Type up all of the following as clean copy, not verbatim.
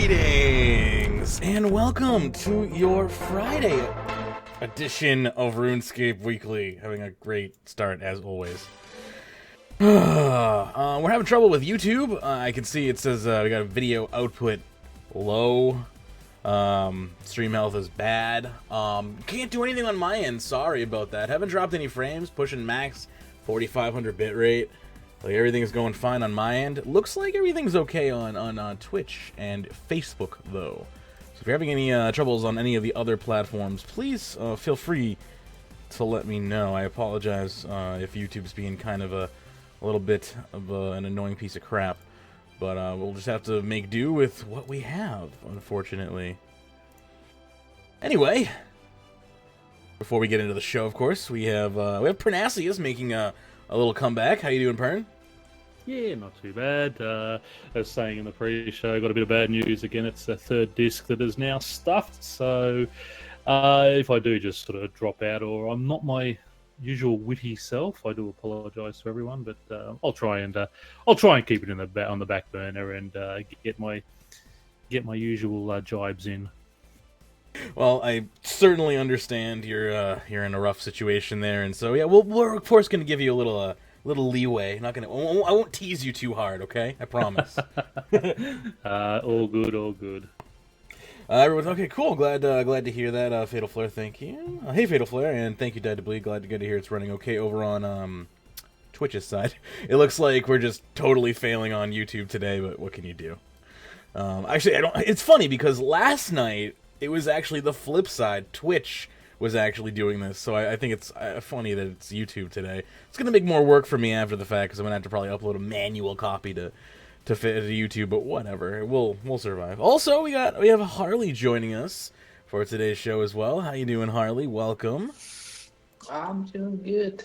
Greetings and welcome to your Friday edition of Runescape Weekly. Having a great start as always. We're having trouble with YouTube. I can see it says we got a video output low. Stream health is bad. Can't do anything on my end. Sorry about that. Haven't dropped any frames. Pushing max 4500 bitrate. Like everything's going fine on my end. Looks like everything's okay on Twitch and Facebook though. So if you're having any troubles on any of the other platforms, please feel free to let me know. I apologize if YouTube's being kind of a little bit of an annoying piece of crap, but we'll just have to make do with what we have, unfortunately. Anyway, before we get into the show, of course, we have Pyrnassius making a little comeback. How you doing, Pern? Yeah, not too bad. I was saying in the pre-show, got a bit of bad news again. It's the third disc that is now stuffed. So if I do just sort of drop out, or I'm not my usual witty self, I do apologise to everyone. But I'll try and keep it in on the back burner and get my usual jibes in. Well, I certainly understand you're in a rough situation there, and so yeah, we're of course going to give you a little leeway. I won't tease you too hard, okay? I promise. All good, all good. Everyone's okay, cool. Glad to hear that. Fatal Flare, thank you. Hey, Fatal Flare, and thank you, Dead to Bleed. Glad to hear it's running okay over on Twitch's side. It looks like we're just totally failing on YouTube today, but what can you do? Actually, it's funny because last night it was actually the flip side. Twitch was actually doing this, so I think it's funny that it's YouTube today. It's going to make more work for me after the fact, because I'm going to have to probably upload a manual copy to fit to YouTube, but whatever. We'll survive. Also, we have Harley joining us for today's show as well. How you doing, Harley? Welcome. I'm doing good.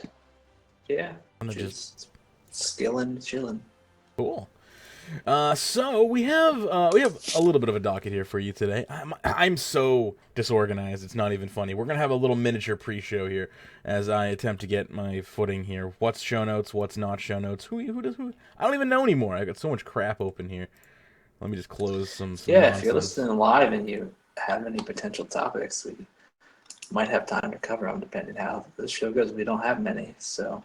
Yeah, just skilling, chilling. Cool. So we have a little bit of a docket here for you today. I'm so disorganized, it's not even funny. We're gonna have a little miniature pre-show here as I attempt to get my footing here. What's show notes? What's not show notes? Who? I don't even know anymore. I got so much crap open here. Let me just close some yeah, nonsense. If you're listening live and you have any potential topics, we might have time to cover them depending how the show goes. We don't have many, so.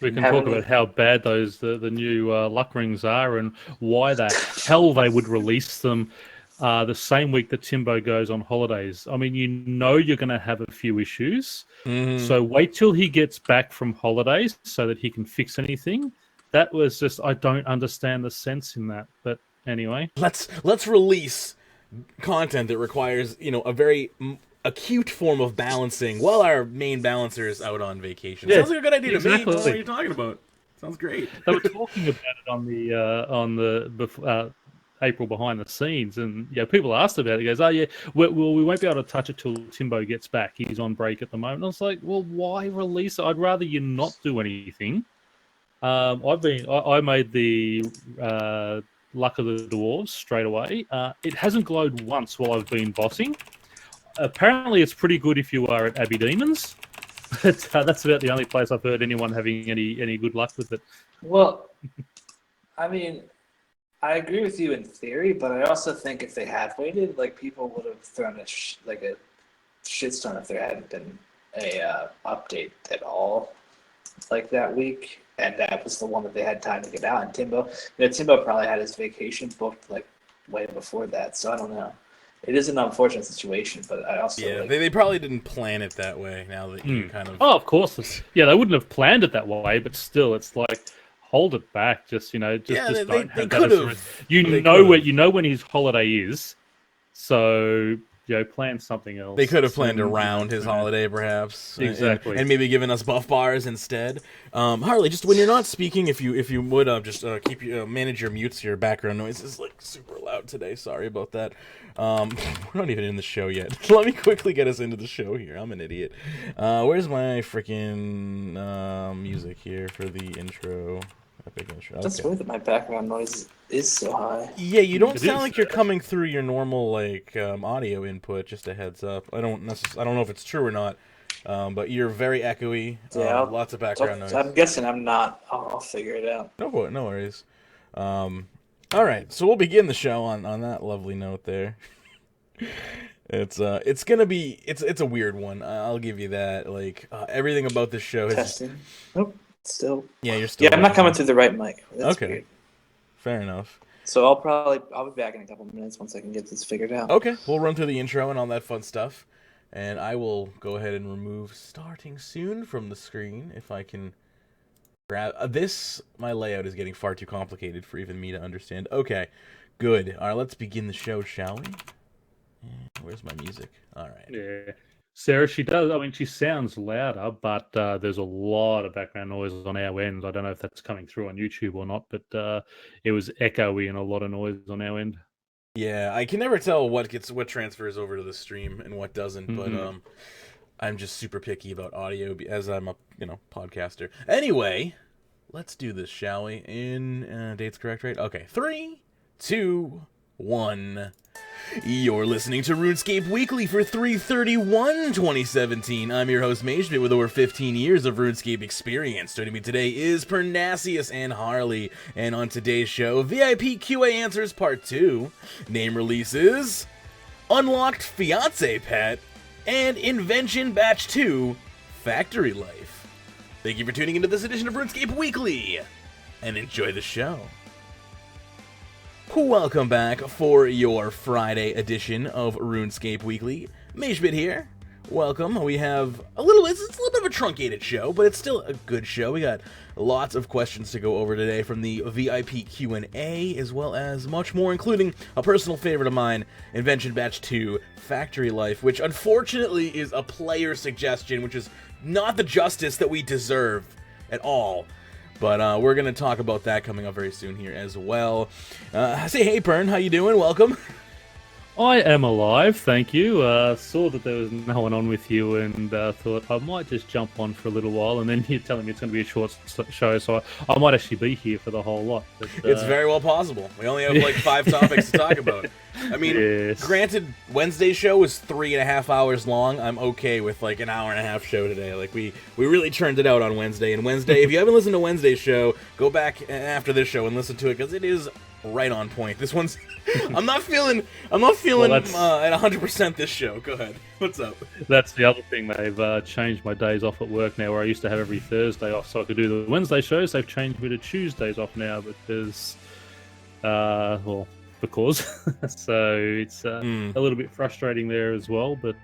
We can talk about how bad the new luck rings are and why the hell they would release them the same week that Timbo goes on holidays. I mean, you're going to have a few issues. Mm-hmm. So wait till he gets back from holidays so that he can fix anything. That was just, I don't understand the sense in that. But anyway. Let's release content that requires, a very acute form of balancing while our main balancer is out on vacation. Yeah, sounds like a good idea exactly. to me. What are you talking about? Sounds great. They were talking about it on the April behind the scenes, and people asked about it. He goes, "Oh yeah, we won't be able to touch it till Timbo gets back. He's on break at the moment." I was like, "Well, why release it? I'd rather you not do anything." I made the Luck of the Dwarves straight away. It hasn't glowed once while I've been bossing. Apparently, it's pretty good if you are at Abbey Demons. But that's about the only place I've heard anyone having any good luck with it. Well, I mean, I agree with you in theory, but I also think if they had waited, people would have thrown a shitstorm if there hadn't been a update at all, that week, and that was the one that they had time to get out. And Timbo probably had his vacation booked way before that, so I don't know. It is an unfortunate situation, but I also they probably didn't plan it that way. Now that you kind of of course, they wouldn't have planned it that way, but still, it's hold it back. Just don't they have could that. have. You know when his holiday is, so plan something else. They could have planned around his holiday, perhaps. Exactly, and maybe given us buff bars instead. Harley, just when you're not speaking, if you would just keep manage your mutes. Your background noise is super loud today. Sorry about that. We're not even in the show yet. Let me quickly get us into the show here. I'm an idiot. Where's my freaking music here for the intro? Epic intro. Okay. That's weird that my background noise is so high. Yeah, you don't sound like you're coming through your normal audio input. Just a heads up. I don't know if it's true or not, but you're very echoey. Yeah, lots of background noise. I'm guessing I'm not. I'll figure it out. No worries. All right, so we'll begin the show on that lovely note there. It's gonna be it's a weird one. I'll give you that. Like everything about this show is Testing. Nope. Still. Yeah, you're still. Yeah, I'm not coming through the right mic. That's okay. Weird. Fair enough. So I'll be back in a couple minutes once I can get this figured out. Okay, we'll run through the intro and all that fun stuff, and I will go ahead and remove starting soon from the screen if I can grab this. My layout is getting far too complicated for even me to understand. Okay, good. All right, let's begin the show, shall we? Where's my music? All right. Yeah. Sarah, she does. I mean, she sounds louder, but there's a lot of background noise on our end. I don't know if that's coming through on YouTube or not, but it was echoey and a lot of noise on our end. Yeah, I can never tell what transfers over to the stream and what doesn't, but I'm just super picky about audio as I'm a podcaster. Anyway, let's do this, shall we? In dates correct, right? Okay, 3, 2, 1. You're listening to Runescape Weekly for 3/31/2017. I'm your host, Magebit, with over 15 years of RuneScape experience. Joining me today is Pyrnassius and Harley, and on today's show, VIP QA Answers Part 2, name releases, Unlocked Fiance Pet, and Invention Batch 2, Factory Life. Thank you for tuning into this edition of RuneScape Weekly, and enjoy the show. Welcome back for your Friday edition of RuneScape Weekly. Magebit here. Welcome. We have it's a little bit of a truncated show, but it's still a good show. We got lots of questions to go over today from the VIP Q&A, as well as much more, including a personal favorite of mine, Invention Batch 2, Factory Life, which unfortunately is a player suggestion, which is not the justice that we deserve at all. But we're going to talk about that coming up very soon here as well. Say hey, Pern. How you doing? Welcome. I am alive, thank you. Saw that there was no one on with you and thought I might just jump on for a little while, and then you're telling me it's going to be a short show, so I might actually be here for the whole lot. But, it's very well possible. We only have like 5 topics to talk about. I mean, yes. Granted, Wednesday's show was 3.5 hours long. I'm okay with like an hour and a half show today. Like we really churned it out on Wednesday. And Wednesday, if you haven't listened to Wednesday's show, go back after this show and listen to it because it is right on point. This one's I'm not feeling at 100% this show. Go ahead. What's up? That's the other thing. They've changed my days off at work now, where I used to have every Thursday off so I could do the Wednesday shows. They've changed me to Tuesdays off now because so it's a little bit frustrating there as well, but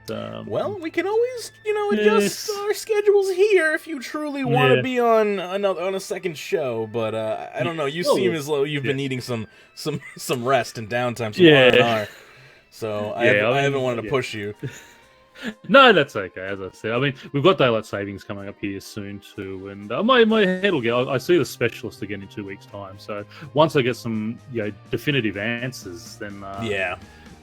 well, we can always adjust our schedules here if you truly want to be on a second show, but I don't know, you seem as though you've been needing some rest and downtime, some R&R, so I haven't wanted to push you. No, that's okay. As I said, I mean, we've got daylight savings coming up here soon too, and my head will get. I see the specialist again in 2 weeks' time. So once I get some definitive answers, then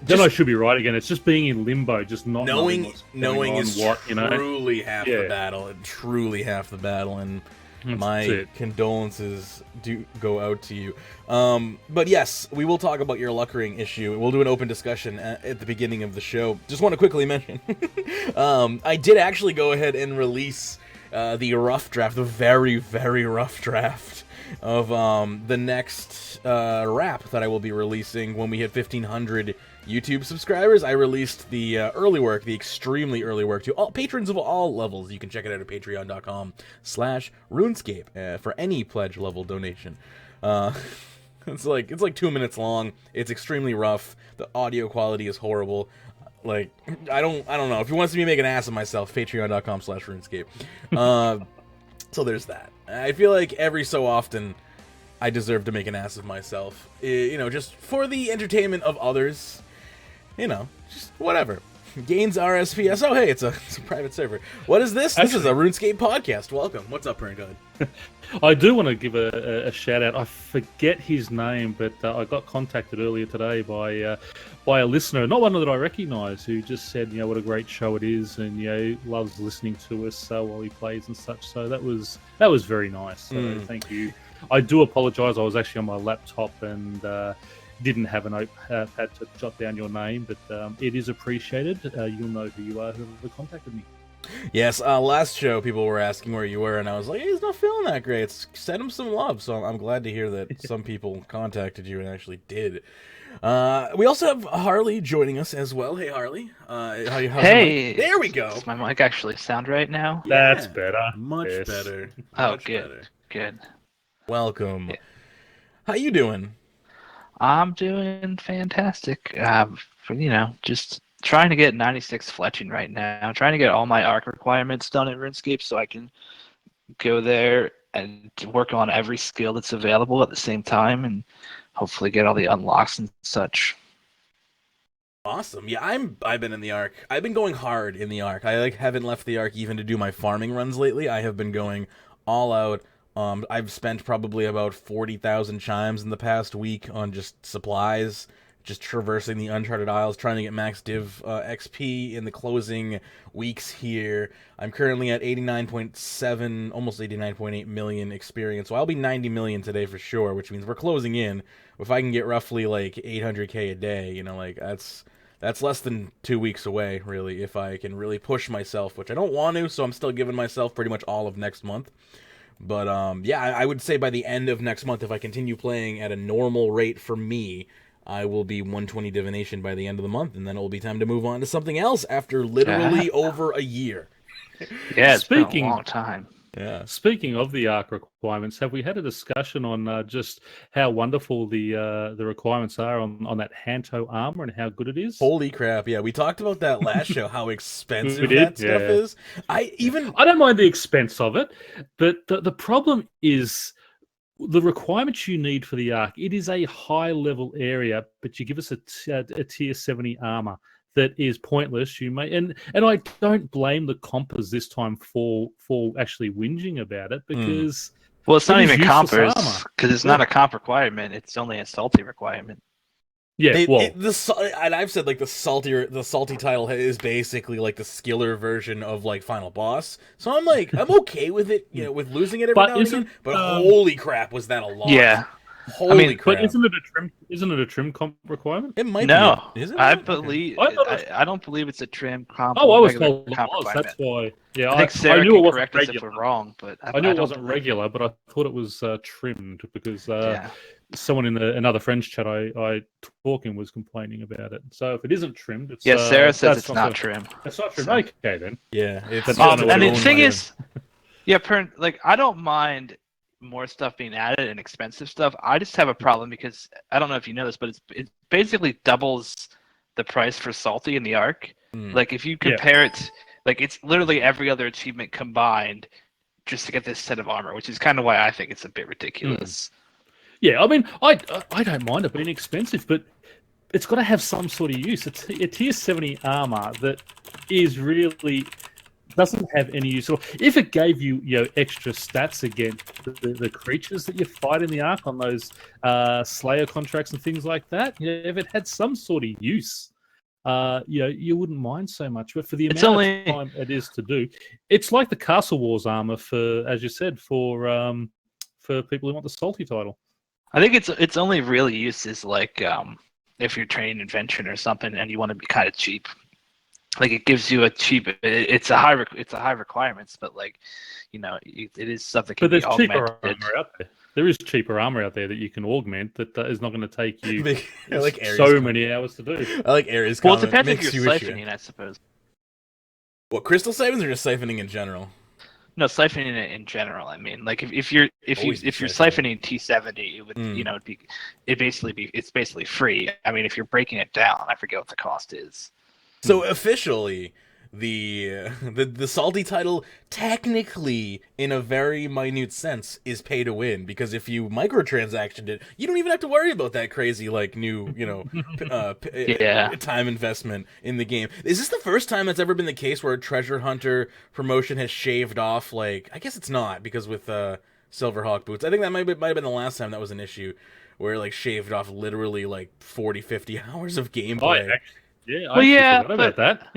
then I should be right again. It's just being in limbo, just not knowing is truly half the battle. Truly half the battle, and my condolences do go out to you. But yes, we will talk about your luckering issue. We'll do an open discussion at the beginning of the show. Just want to quickly mention, I did actually go ahead and release the rough draft, the very, very rough draft of the next wrap that I will be releasing when we hit 1,500 YouTube subscribers. I released the early work, the extremely early work, to all patrons of all levels. You can check it out at patreon.com/RuneScape for any pledge level donation. It's like 2 minutes long. It's extremely rough. The audio quality is horrible. Like I don't know. If you want to see me make an ass of myself, patreon.com/RuneScape. So there's that. I feel like every so often I deserve to make an ass of myself. Just for the entertainment of others. Just whatever. Gains RSPS. Oh, hey, it's a private server. What is this? This is a RuneScape podcast. Welcome. What's up, Pern? I do want to give a shout out. I forget his name, but I got contacted earlier today by a listener, not one that I recognise, who just said, what a great show it is, and loves listening to us while he plays and such. So that was very nice. So thank you. I do apologise. I was actually on my laptop and didn't have a notepad to jot down your name, but it is appreciated. You'll know who you are, who contacted me. Yes, last show people were asking where you were, and I was like, hey, he's not feeling that great. Send him some love. So I'm glad to hear that some people contacted you and actually did. We also have Harley joining us as well. Hey, Harley. How's Hey, your mic? There we go. does my mic actually sound right now? That's better. Much Yes. better. Oh, Much good, better. good. Welcome. Yeah. How you doing? I'm doing fantastic. Just trying to get 96 fletching right now. Trying to get all my arc requirements done in RuneScape so I can go there and work on every skill that's available at the same time and hopefully get all the unlocks and such. Awesome. Yeah, I've been in the Arc. I've been going hard in the Arc. I haven't left the Arc even to do my farming runs lately. I have been going all out. I've spent probably about 40,000 chimes in the past week on just supplies, just traversing the Uncharted Isles, trying to get max div XP in the closing weeks here. I'm currently at 89.7, almost 89.8 million experience. So I'll be 90 million today for sure, which means we're closing in. If I can get roughly like 800k a day, that's less than 2 weeks away, really, if I can really push myself, which I don't want to, so I'm still giving myself pretty much all of next month. But, yeah, I would say by the end of next month, if I continue playing at a normal rate for me, I will be 120 divination by the end of the month, and then it will be time to move on to something else after literally over a year. Yeah, it's been a long time. Yeah. Speaking of the ARC requirements, have we had a discussion on just how wonderful the requirements are on that Hanto armor and how good it is? Holy crap! Yeah, we talked about that last show. How expensive We that did, stuff yeah. is. I don't mind the expense of it, but the problem is the requirements you need for the ARC. It is a high level area, but you give us a tier 70 armor that is pointless. You may and I don't blame the compers this time for actually whinging about it because Well, it's not it is even useless compers armor. because it's not a comp requirement. It's only a salty requirement. Yeah, and I've said like the salty title is basically like the skiller version of like final boss. So I'm okay with it, with losing it every now and again. But holy crap, was that a lot? Yeah. Holy crap! But isn't it a trim comp requirement? It might No, be. Isn't I it? believe I don't believe it's a trim comp. Oh, I was regular told it comp was. requirement. That's why. Yeah, I think Sarah I knew it can wasn't correct us if regular. we're wrong, but I knew it don't wasn't believe regular, but I thought it was trimmed because Yeah. someone in another friend's chat I talking was complaining about it. So if it isn't trimmed, it's Yeah, Sarah says that's it's not trim. It's not trimmed. So- Okay, then. Yeah, it's But just And the own thing money. is, yeah, I don't mind more stuff being added and expensive stuff. I just have a problem because I don't know if you know this, but it basically doubles the price for salty in the arc. Like if you compare it, like it's literally every other achievement combined just to get this set of armor, which is kind of why I think it's a bit ridiculous. Yeah, I mean, I don't mind it being expensive, but it's got to have some sort of use. It's a tier 70 armor that is really doesn't have any use. So if it gave you extra stats against the creatures that you fight in the arc on those Slayer contracts and things like that, if it had some sort of use, you wouldn't mind so much. But for the amount of time it is to do, it's like the Castle Wars armor for, as you said, for people who want the salty title. I think its only real use is like if you're training Invention or something and you want to be kind of cheap. Like it gives you a cheap. It's a high requirements, but like, it is something that can be augmented. Cheaper armor out there. There is cheaper armor out there that you can augment that is not going to take you many hours to do. I like Ares. Well, it depends if you're siphoning, I suppose. What, crystal siphons or just siphoning in general? No, siphoning it in general. I mean, like if you're siphoning T70, it would it's basically free. I mean, if you're breaking it down, I forget what the cost is. So officially, the salty title technically, in a very minute sense, is pay to win, because if you microtransactioned it, you don't even have to worry about that crazy new time investment in the game. Is this the first time that's ever been the case where a treasure hunter promotion has shaved off, like, I guess it's not, because with Silverhawk boots, I think that might have been the last time that was an issue, where like shaved off literally like 40-50 hours of gameplay. I forgot about that.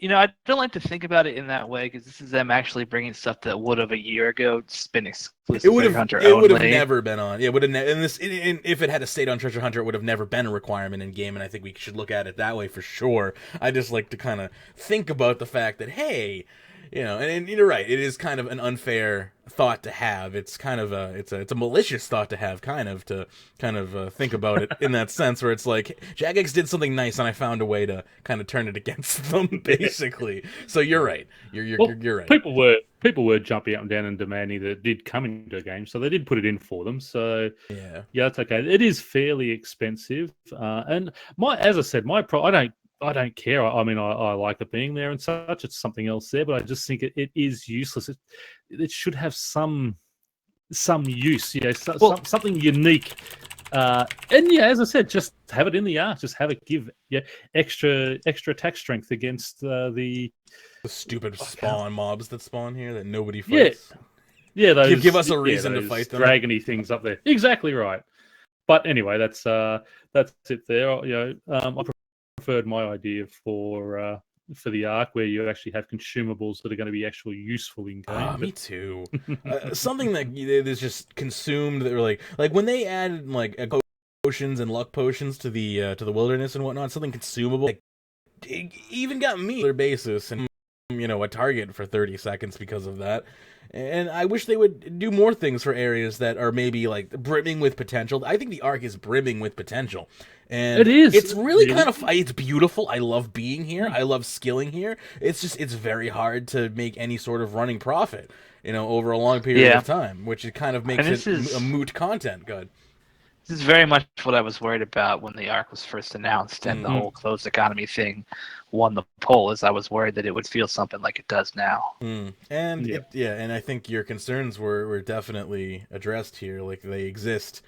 I don't like to think about it in that way because this is them actually bringing stuff that would have a year ago just been exclusive Treasure Hunter It would have only. never been on. It would have if it had stayed on Treasure Hunter, it would have never been a requirement in game, and I think we should look at it that way for sure. I just like to kind of think about the fact that hey, and you're right. It is kind of an unfair thought to have. It's kind of it's a malicious thought to have, kind of think about it in that sense, where it's like Jagex did something nice, and I found a way to kind of turn it against them, basically. So you're right. You're right. People were jumping up and down and demanding that it did come into the game, so they did put it in for them. So yeah, it's okay. It is fairly expensive, and as I said, I don't care. I mean, I like it being there and such. It's something else there, but I just think it is useless. It should have some use, something unique. And as I said, just have it in the art. Just have it give extra attack strength against the stupid spawn mobs that spawn here that nobody fights. Those, give us a reason to fight them. Dragony things up there. Exactly right. But anyway, that's it there. I preferred my idea for the arc where you actually have consumables that are going to be actually useful in game. Me too. Something that is just consumed. That were like when they added like potions and luck potions to the wilderness and whatnot. Something consumable. Like, it even got me on a regular basis and a target for 30 seconds because of that. And I wish they would do more things for areas that are maybe like brimming with potential. I think the arc is brimming with potential. And it is. It's really kind of it's beautiful. I love being here. I love skilling here. It's very hard to make any sort of running profit, over a long period of time, which it kind of makes it a moot content. Good. This is very much what I was worried about when the arc was first announced and the whole closed economy thing won the poll, is I was worried that it would feel something like it does now. And I think your concerns were definitely addressed here, like they exist.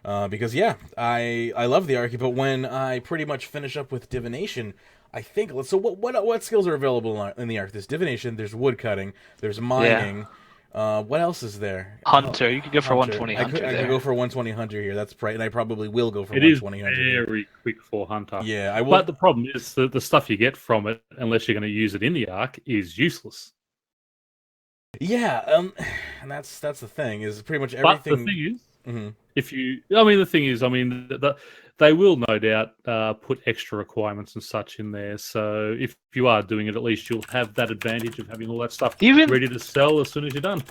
Because I love the arc, but when I pretty much finish up with divination, I think so. What skills are available in the arc? There's divination, there's woodcutting, there's mining. Yeah. What else is there? Hunter, you could go for 120 Hunter. I could go for 120 Hunter here. That's right, and I probably will go for it 120 is Hunter. Very quick for Hunter. Yeah, I will. But the problem is that the stuff you get from it, unless you're going to use it in the arc, is useless. Yeah, and that's the thing, is pretty much everything. But the thing is, they will no doubt put extra requirements and such in there. So if you are doing it, at least you'll have that advantage of having all that stuff ready to sell as soon as you're done.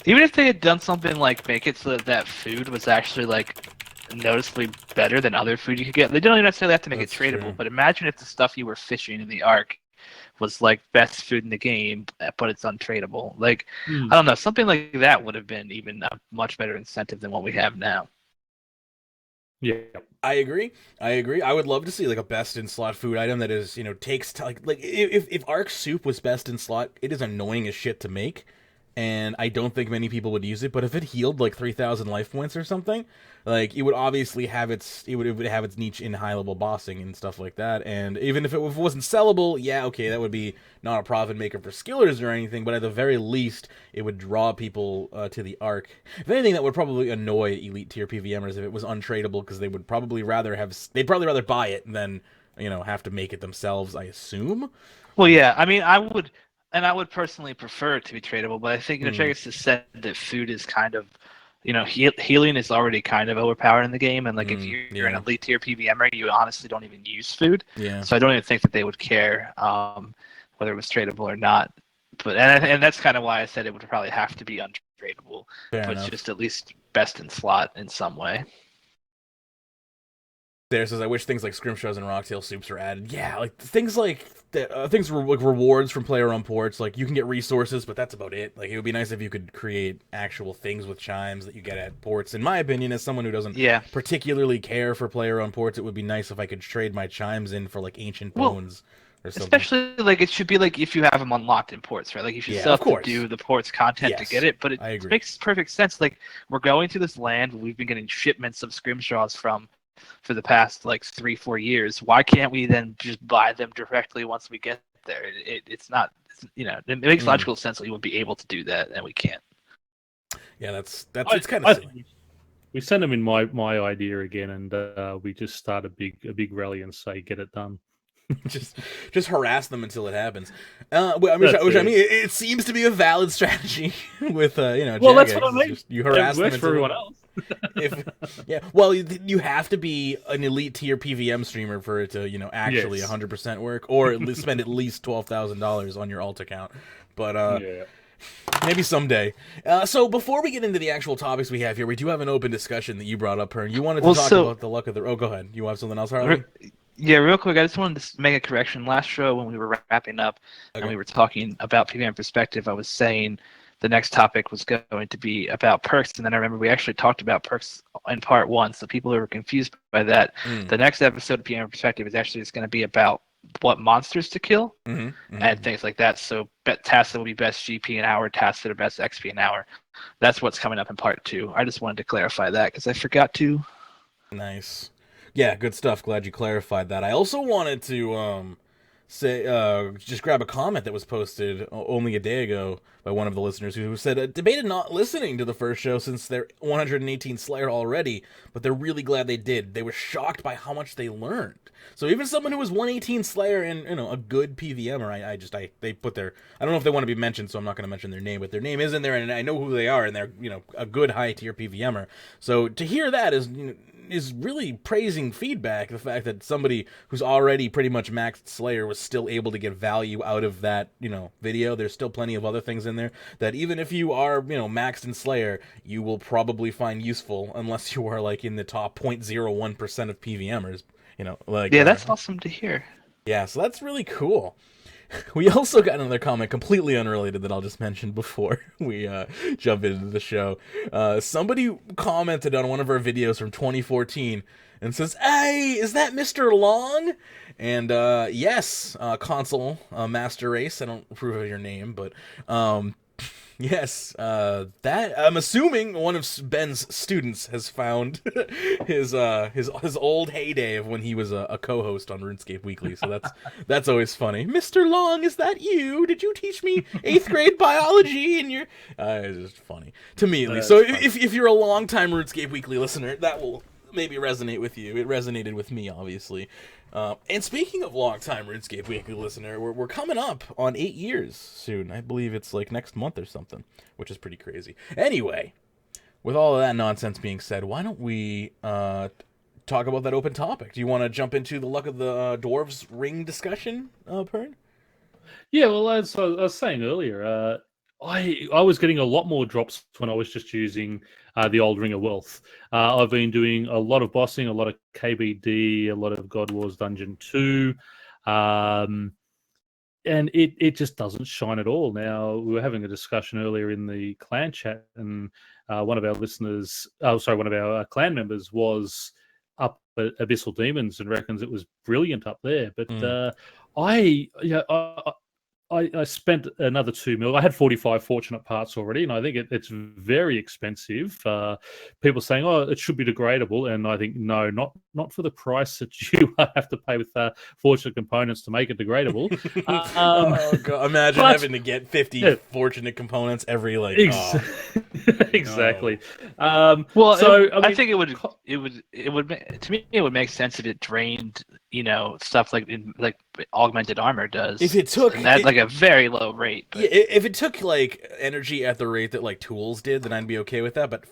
Even if they had done something like make it so that food was actually like noticeably better than other food you could get, they don't even necessarily have to make it tradable. True. But imagine if the stuff you were fishing in the arc was like best food in the game, but it's untradeable. Like, I don't know, something like that would have been even a much better incentive than what we have now. Yeah, I agree. I would love to see like a best in slot food item that is, takes like if Arc Soup was best in slot, it is annoying as shit to make, and I don't think many people would use it. But if it healed like 3,000 life points or something, like it would obviously have its have its niche in high level bossing and stuff like that. And even if it wasn't sellable, okay, that would be not a profit maker for skillers or anything. But at the very least, it would draw people to the arc. If anything, that would probably annoy elite tier PVMers if it was untradeable, because they'd probably rather buy it than have to make it themselves, I assume. Well, yeah, I mean, I would personally prefer it to be tradable, but I think Jagex has said that food is kind of, healing is already kind of overpowered in the game, and like if you're an elite tier PVMer, you honestly don't even use food. Yeah. So I don't even think that they would care whether it was tradable or not. But and that's kind of why I said it would probably have to be untradable, but just at least best in slot in some way. There says, I wish things like scrimshaws and rocktail soups were added. Yeah, like things like things like rewards from player on ports. Like you can get resources, but that's about it. Like it would be nice if you could create actual things with chimes that you get at ports. In my opinion, as someone who doesn't particularly care for player on ports, it would be nice if I could trade my chimes in for like ancient bones. Or something. Especially like it should be like if you have them unlocked in ports, right? Like you should still have to do the ports content to get it, but it makes perfect sense. Like we're going to this land, we've been getting shipments of scrimshaws for the past like 3-4 years. Why can't we then just buy them directly once we get there? It's not, it makes logical sense that we would be able to do that, and we can't. Yeah, it's kind of silly. We send them in my idea again, and we just start a big rally and say, get it done. just harass them until it happens. Which I mean, it seems to be a valid strategy with well, that's what I mean. You harass it works them for everyone else. Well, you have to be an elite tier PVM streamer for it to actually 100% work, or at least spend at least $12,000 on your alt account. But maybe someday. So before we get into the actual topics we have here, we do have an open discussion that you brought up, Pern. You wanted to talk about the luck of the... Oh, go ahead. You have something else, Harley? Yeah, real quick, I just wanted to make a correction. Last show, when we were wrapping up and we were talking about PVM perspective, I was saying the next topic was going to be about perks, and then I remember we actually talked about perks in part 1, so people who were confused by that, the next episode of PVM perspective is actually just going to be about what monsters to kill and things like that. So tasks that will be best GP an hour, tasks that are best XP an hour. That's what's coming up in part 2. I just wanted to clarify that because I forgot to. Nice. Yeah, good stuff. Glad you clarified that. I also wanted to just grab a comment that was posted only a day ago by one of the listeners who said, debated not listening to the first show since they're 118 Slayer already, but they're really glad they did. They were shocked by how much they learned. So even someone who was 118 Slayer and a good PVMer, they put their, I don't know if they want to be mentioned, so I'm not going to mention their name, but their name is in there, and I know who they are, and they're a good high tier PVMer. So to hear that is really praising feedback, the fact that somebody who's already pretty much maxed Slayer was still able to get value out of that, video. There's still plenty of other things in there that even if you are, maxed in Slayer, you will probably find useful unless you are like in the top 0.01% of PVMers, that's awesome to hear. Yeah, so that's really cool. We also got another comment completely unrelated that I'll just mention before we jump into the show. Somebody commented on one of our videos from 2014 and says, "Hey, is that Mr. Long?" And yes, console master race. I don't approve of your name, but yes, that I'm assuming one of Ben's students has found his old heyday of when he was a co-host on Runescape Weekly. So that's always funny. Mr. Long, is that you? Did you teach me 8th grade biology? And it's just funny to me at least. So if you're a longtime Runescape Weekly listener, that will maybe resonate with you. It resonated with me, obviously. And speaking of long-time RuneScape Weekly listener, we're coming up on 8 years soon. I believe it's like next month or something, which is pretty crazy. Anyway, with all of that nonsense being said, why don't we talk about that open topic? Do you want to jump into the luck of the dwarves ring discussion, Pern? Yeah, well, as I was saying earlier, I was getting a lot more drops when I was just using the old Ring of Wealth. I've been doing a lot of bossing, a lot of KBD, a lot of God Wars Dungeon 2, and it just doesn't shine at all. Now, we were having a discussion earlier in the clan chat, and one of our clan members was up at Abyssal Demons and reckons it was brilliant up there. But I spent another 2 mil. I had 45 fortunate parts already, and I think it's very expensive. People saying, "Oh, it should be degradable," and I think no, not for the price that you have to pay with fortunate components to make it degradable. Oh God! Imagine having to get 50 fortunate components every exactly. No. I think it would make sense if it drained, stuff like augmented armor does. If it took a very low rate. But... Yeah, if it took energy at the rate that tools did, then I'd be okay with that. But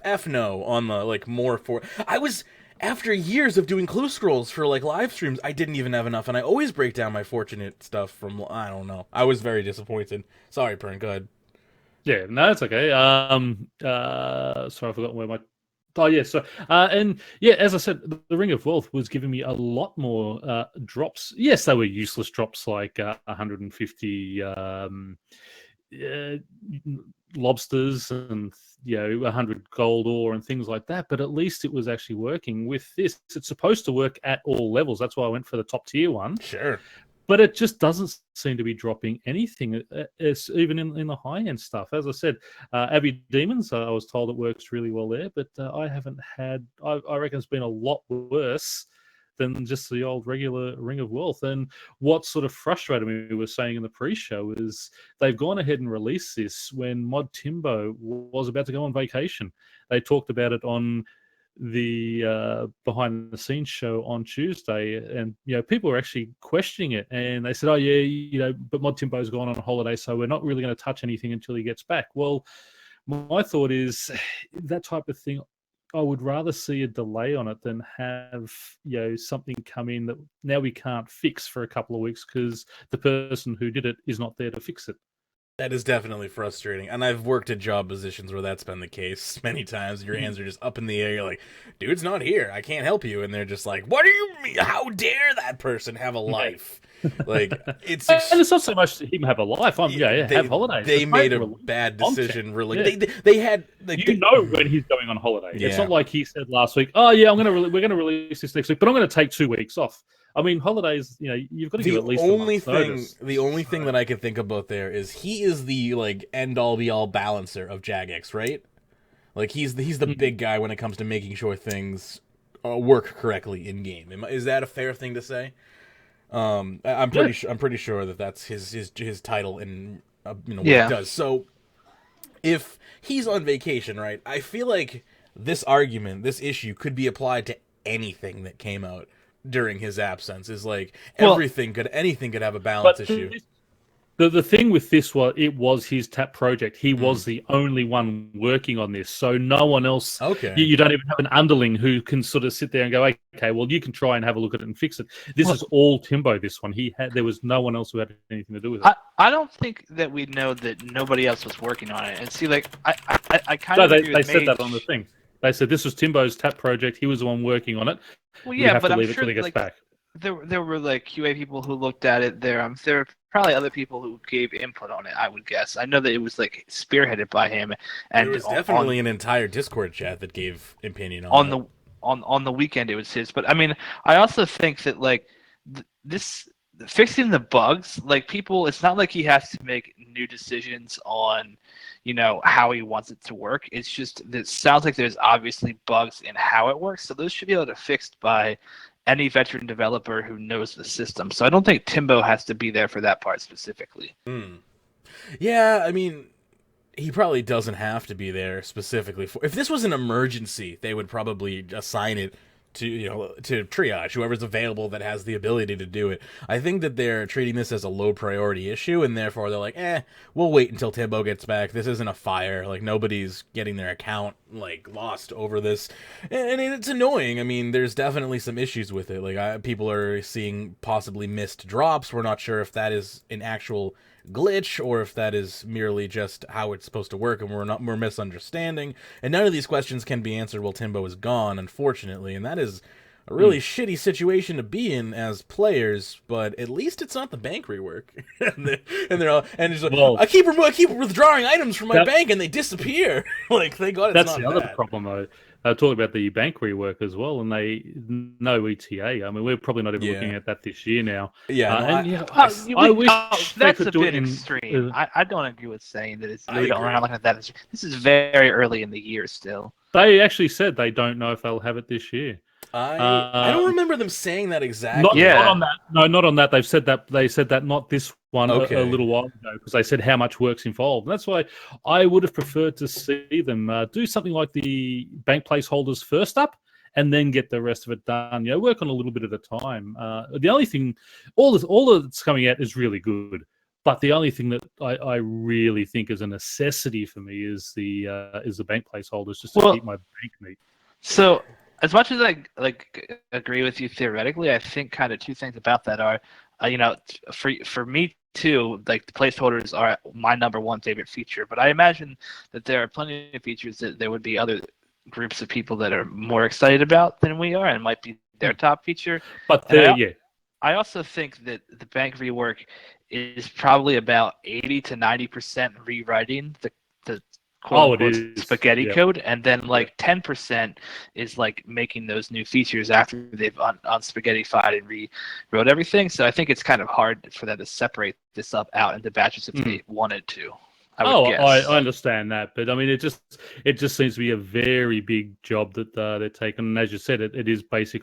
f no on the more for. I was after years of doing clue scrolls for live streams, I didn't even have enough, and I always break down my fortunate stuff from I don't know. I was very disappointed. Sorry, Pern. Go ahead. Yeah, no, it's okay. Sorry, I forgot where my. Oh, yeah. So, and yeah, as I said, the Ring of Wealth was giving me a lot more drops. Yes, they were useless drops like 150 lobsters and 100 gold ore and things like that. But at least it was actually working. With this, it's supposed to work at all levels. That's why I went for the top tier one. Sure. But it just doesn't seem to be dropping anything, even in the high-end stuff. As I said, Abbey Demons, I was told it works really well there, but I haven't had... I reckon it's been a lot worse than just the old regular Ring of Wealth. And what sort of frustrated me, we were saying in the pre-show, is they've gone ahead and released this when Mod Timbo was about to go on vacation. They talked about it on the behind the scenes show on Tuesday, and people were actually questioning it, and they said, "Oh yeah, but Mod Timbo's gone on holiday, so we're not really going to touch anything until he gets back." Well, my thought is that type of thing. I would rather see a delay on it than have something come in that now we can't fix for a couple of weeks because the person who did it is not there to fix it. That is definitely frustrating, and I've worked at job positions where that's been the case many times. Your hands are just up in the air. You're like, "Dude's not here. I can't help you," and they're just like, "What do you mean? How dare that person have a life?" Like it's and it's not so much him have a life. Have holidays. They made a bad decision. Really, they had when he's going on holiday. Yeah. It's not like he said last week, "Oh yeah, we're going to release this next week, but I'm going to take 2 weeks off." I mean, holidays, you've got to give at least a month's notice. The only thing that I can think about there is he is the end all be all balancer of Jagex, right? Like he's the big guy when it comes to making sure things work correctly in game. Is that a fair thing to say? I'm pretty sure that that's his title in what he does. So if he's on vacation, right? I feel like this issue could be applied to anything that came out during his absence. Is like anything could have a balance issue. The thing with this was his TAP project. He was the only one working on this, so no one else. Okay, you don't even have an underling who can sort of sit there and go, "Okay, well, you can try and have a look at it and fix it." This is all Timbo. This one, there was no one else who had anything to do with it. I don't think that we know that nobody else was working on it. And see, like I kind of they said that on the thing. They said this was Timbo's TAP project. He was the one working on it. Well, yeah, but I'm sure till he gets back. There were like QA people who looked at it. There were probably other people who gave input on it. I would guess. I know that it was like spearheaded by him, and there was definitely an entire Discord chat that gave opinion on the weekend. It was his, but I mean, I also think that like this fixing the bugs, like people, it's not like he has to make new decisions on how he wants it to work. It's just that it sounds like there's obviously bugs in how it works, so those should be able to be fixed by any veteran developer who knows the system. So I don't think Timbo has to be there for that part specifically. Yeah, I mean, he probably doesn't have to be there specifically for. If this was an emergency, they would probably assign it to to triage, whoever's available that has the ability to do it. I think that they're treating this as a low priority issue, and therefore they're like, we'll wait until Timbo gets back. This isn't a fire. Like, nobody's getting their account lost over this, and it's annoying. I mean, there's definitely some issues with it. Like, people are seeing possibly missed drops. We're not sure if that is an actual glitch or if that is merely just how it's supposed to work, and we're misunderstanding. And none of these questions can be answered while Timbo is gone, unfortunately, and that is a really shitty situation to be in as players. But at least it's not the bank rework. and it's like, I keep withdrawing items from my bank and they disappear. Like, they got it. That's the other problem though. Talking about the bank rework as well, and no ETA. I mean, we're probably not even looking at that this year now. I wish that's a bit extreme. I don't agree with saying that it's really around like that. This is very early in the year still. They actually said they don't know if they'll have it this year. I don't remember them saying that exactly. Not on that. No, not on that. They said that not this one a little while ago, because they said how much work's involved. And that's why I would have preferred to see them do something like the bank placeholders first up, and then get the rest of it done. Work on a little bit at a time. The only thing, all that's coming out is really good. But the only thing that I really think is a necessity for me is the bank placeholders, just to keep my bank neat. So, as much as I agree with you theoretically, I think kind of two things about that are, for me too, like the placeholders are my number one favorite feature. But I imagine that there are plenty of features that there would be other groups of people that are more excited about than we are, and might be their top feature. But I also think that the bank rework is probably about 80 to 90% rewriting the quote-unquote spaghetti code, and then 10% is making those new features after they've unspaghettified and rewrote everything. So I think it's kind of hard for them to separate this up out into batches if they wanted to. I understand that, but I mean, it just seems to be a very big job that they're taking. And as you said, it is basically